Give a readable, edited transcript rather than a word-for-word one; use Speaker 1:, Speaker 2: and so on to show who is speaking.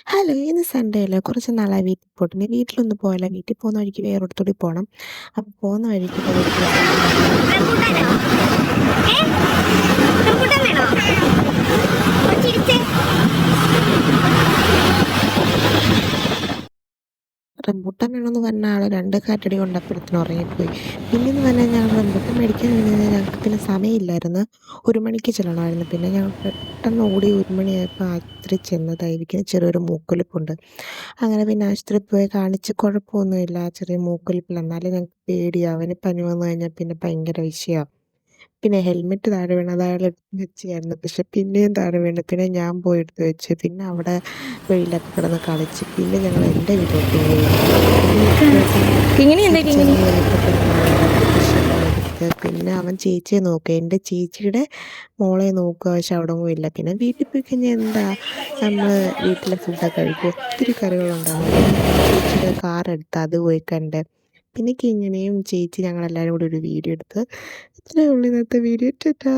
Speaker 1: Hello, ഇന്ന് Sunday അല്ലേ? കുറച്ച് നാളായി വീട്ടിൽ പോയിട്ട്. ഇനി വീട്ടിലൊന്ന് പോയാലോ? വീട്ടിൽ പോകുന്ന വഴിക്ക് വേറൊരിടത്തൂടി പോണം. അപ്പോൾ പോകുന്ന വഴിക്ക് ദേ വീട്ടിലെ സാധനങ്ങളെല്ലാം എടുത്ത്
Speaker 2: റംബൂട്ടാൻ വേണോ?
Speaker 1: വെക്കുകയാണ്.
Speaker 2: ഏ റംബൂട്ടാൻ വേണോ? ചിരിച്ചേ.
Speaker 1: റംബൂട്ടാൻ വേണമെന്ന് പറഞ്ഞ ആൾ 2 കാറ്റടി കൊണ്ടപ്പോഴത്തേനും ഉറങ്ങിപ്പോയി. പിന്നെയെന്ന് പറഞ്ഞാൽ ഞങ്ങൾ റംബൂട്ടാൻ മേടിക്കാൻ നിന്ന് കഴിഞ്ഞാൽ ഞങ്ങൾക്ക് പിന്നെ സമയമില്ലായിരുന്നു. 1 മണിക്ക് ചെല്ലണമായിരുന്നു. പിന്നെ ഞങ്ങൾ പെട്ടെന്ന് ഓടി 1 മണിയായപ്പോൾ ആശുപത്രിയിൽ ചെന്നതായിരിക്കും. ചെറിയൊരു മൂക്കൊലിപ്പുണ്ട്. അങ്ങനെ പിന്നെ ആശുപത്രിയിൽ പോയി കാണിച്ച് കുഴപ്പമൊന്നുമില്ല. ചെറിയ മൂക്കൊലിപ്പില്ല. എന്നാലും ഞങ്ങൾക്ക് പേടിയാ. അവന് പനി വന്നു കഴിഞ്ഞാൽ പിന്നെ ഭയങ്കര വിഷയമാണ്. പിന്നെ ഹെൽമെറ്റ് താഴെ വീണു. അത് അയാൾ എടുത്ത് വെച്ചായിരുന്നു. പക്ഷെ പിന്നെയും താഴെ വീണു. പിന്നെ ഞാൻ പോയി എടുത്ത് വെച്ച്. പിന്നെ അവിടെ വെയിലൊക്കെ കിടന്ന് കളിച്ച്. പിന്നെ ഞങ്ങൾ എൻ്റെ വീട്ടിലോട്ട് പോയി. പിന്നെ വീട്ടിൽ പോയിട്ട്
Speaker 2: കിങ്ങിണി എന്താ
Speaker 1: തിരിച്ച്
Speaker 2: കിങ്ങിണി?
Speaker 1: ഇറങ്ങി കഴിഞ്ഞപ്പോഴത്തേനും മഴ ബ്രഷെല്ലാം എടുത്ത് പിന്നെ അവൻ ചേച്ചിയെ നോക്കുക. എൻ്റെ ചേച്ചിയുടെ മോളെ നോക്കുക. പക്ഷെ അവിടെങ്ങും ഇല്ല. പിന്നെ വീട്ടിൽ പോയി കഴിഞ്ഞാൽ എന്താ നമ്മൾ വീട്ടിലെ ഫുഡൊക്കെ കഴിക്കും. ഒത്തിരി കറികളുണ്ടാകും. പിന്നെ ഞങ്ങൾ ചേച്ചിയുടെ കാർ എടുത്ത് അത് പോയി കണ്ട്. പിന്നെ കിങ്ങിണിയും ചേച്ചി ഞങ്ങളെല്ലാവരും കൂടി ഒരു വീഡിയോ എടുത്ത്. ഇത്രയേ ഉള്ളൂ ഇന്നത്തെ വീഡിയോ. ടാറ്റാ.